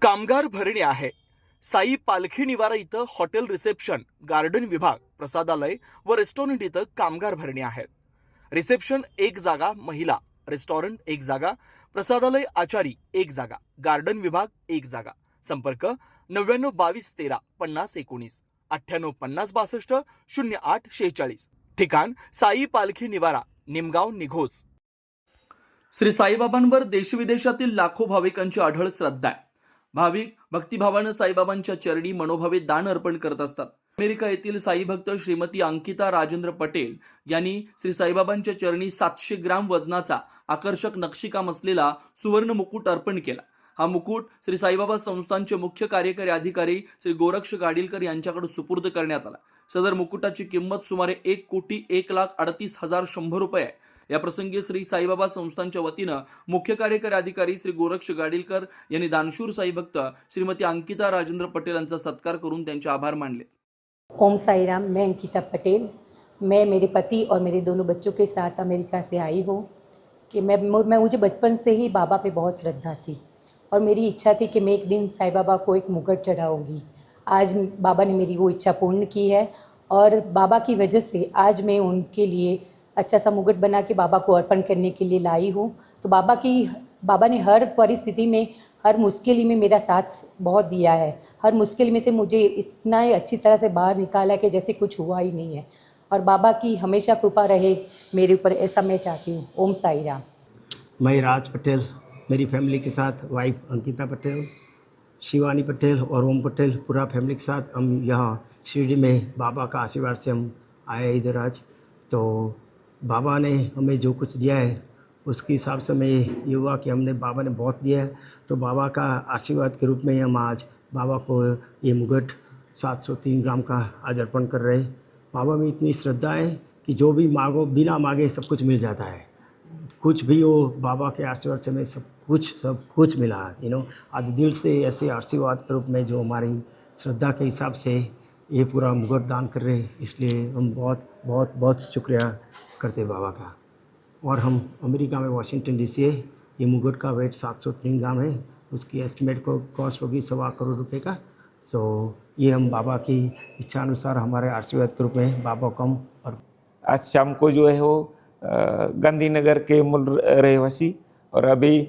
कामगार भरणे आहे. साई पालखी निवारा इथं हॉटेल रिसेप्शन, गार्डन विभाग, प्रसादालय व रेस्टॉरंट इथं कामगार भरणे आहेत. रिसेप्शन एक जागा महिला, रेस्टॉरंट एक जागा, प्रसादालय आचारी एक जागा, गार्डन विभाग एक जागा. संपर्क 9922135019 9850500846. ठिकाण साई पालखी निवारा, निमगाव, निघोज. श्री साईबाबांवर देशविदेशातील लाखो भाविकांची आढळ श्रद्धा आहे. भाविक भक्तिभावानं साईबाबांच्या चरणी मनोभावे दान अर्पण करत असतात. अमेरिका येथील साई भक्त श्रीमती अंकिता राजेंद्र पटेल यांनी श्री साईबाबांच्या चरणी 700 ग्राम वजनाचा आकर्षक नक्षीकाम असलेला सुवर्ण मुकुट अर्पण केला. हा मुकुट श्री साईबाबा संस्थानचे मुख्य कार्यकारी अधिकारी श्री गोरक्ष गाडीलकर यांच्याकडे सुपूर्द करण्यात आला. सदर मुकुटाची किंमत सुमारे 1,01,38,100 रुपये आहे. या प्रसंगी श्री साईबाबा संस्थानच्या वतीनं मुख्य कार्यकारी अधिकारी श्री गोरक्ष गाडीलकर यांनी दानशूर साई भक्त श्रीमती अंकिता राजेंद्र पटेल यांचा सत्कार करून त्यांचे आभार मानले. ओम साई राम। मैं अंकिता पटेल, मैं मेरे पति और मेरे दोनों बच्चों के साथ अमेरिका से आई हूँ कि मुझे बचपन से ही बाबा पे बहुत श्रद्धा थी और मेरी इच्छा थी कि मैं एक दिन साई बाबा को एक मुकुट चढ़ाऊँगी। आज बाबा ने मेरी वो इच्छा पूर्ण की है और बाबा की वजह से आज मैं उनके लिए अच्छा सा मुकुट बना के बाबा को अर्पण करने के लिए लाई हूँ। तो बाबा ने हर परिस्थिति में, हर मुश्किल में मेरा साथ बहुत दिया है। हर मुश्किल में से मुझे इतना ही अच्छी तरह से बाहर निकाला कि जैसे कुछ हुआ ही नहीं है और बाबा की हमेशा कृपा रहे मेरे ऊपर, ऐसा मैं चाहती हूँ। ओम साई राम। मैं राज पटेल, मेरी फैमिली के साथ वाइफ अंकिता पटेल, शिवानी पटेल और ओम पटेल, पूरा फैमिली के साथ हम यहाँ शिरडी में बाबा का आशीर्वाद से हम आए इधर आज। तो बाबा ने हमें जो कुछ दिया है उसके हिसाब से मैं ये हुआ कि हमने बाबा ने बहुत दिया है, तो बाबा का आशीर्वाद के रूप में हम आज बाबा को ये मुकुट 703 ग्राम का आज अर्पण कर रहे हैं। बाबा में इतनी श्रद्धा है कि जो भी मांगो बिना मांगे सब कुछ मिल जाता है। कुछ भी हो, बाबा के आशीर्वाद से हमें सब कुछ मिला। आज दिल से ऐसे आशीर्वाद के रूप में जो हमारी श्रद्धा के हिसाब से ये पूरा मुकुट दान कर रहे हैं, इसलिए हम बहुत बहुत बहुत शुक्रिया करते बाबा का। और हम अमेरिका में वाशिंगटन डीसी है। ये मुकुट का वेट 703 ग्राम है, उसकी एस्टिमेट को कॉस्ट होगी 1.25 करोड़ रुपए का। सो ये हम बाबा की इच्छा अनुसार हमारे आशीर्वाद के रूप में बाबा को हम। और आज शाम को जो है वो गांधीनगर के मूल रहवासी और अभी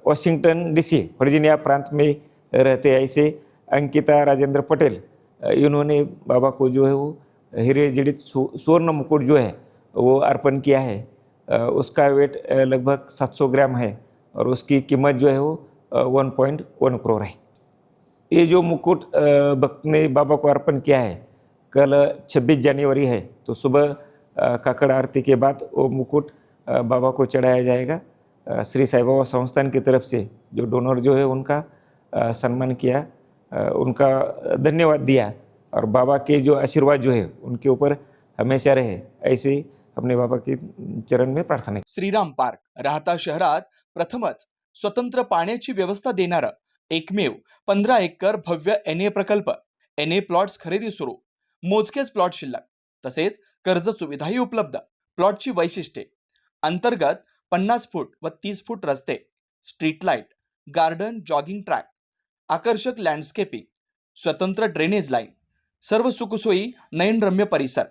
वाशिंगटन डीसी वर्जीनिया प्रांत में रहते ऐसे अंकिता राजेंद्र पटेल, इन्होंने बाबा को जो है वो हीरे जड़ित स्वर्ण मुकुट जो है वो अर्पण किया है। उसका वेट लगभग 700 ग्राम है और उसकी कीमत जो है वो 1.1 करोड़ है। ये जो मुकुट भक्त ने बाबा को अर्पण किया है, कल 26 जनवरी है, तो सुबह काकड़ आरती के बाद वो मुकुट बाबा को चढ़ाया जाएगा। श्री साई बाबा संस्थान की तरफ से जो डोनर जो है उनका सम्मान किया, उनका धन्यवाद दिया और बाबा के जो आशीर्वाद जो है उनके ऊपर हमेशा रहे, ऐसे ही अपने बाबा के चरण में प्रार्थना। श्रीराम पार्क राहता शहरात प्रथमच स्वतंत्र पाण्याची व्यवस्था देणारं एकमेव 15 एकर भव्य NA प्रकल्प. NA प्लॉट्स खरेदी सुरू, मोजकेच प्लॉट शिल्लक, तसेच कर्ज सुविधाही उपलब्ध. प्लॉटची वैशिष्ट्ये: अंतर्गत 50 फूट व 30 फूट रस्ते, street light, garden, jogging track, आकर्षक लँडस्केपिंग, स्वतंत्र ड्रेनेज लाईन, सर्व सुखसोयी, नयनरम्य परिसर.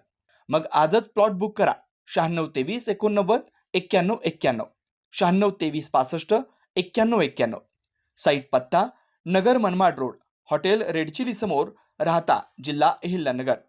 मग आजच प्लॉट बुक करा. 9623 89 91 91, 9623 65 91 91. साईट पत्ता: Nagar Manmad road, hotel red chilli समोर, राहता, जिल्हा अहिल्यानगर.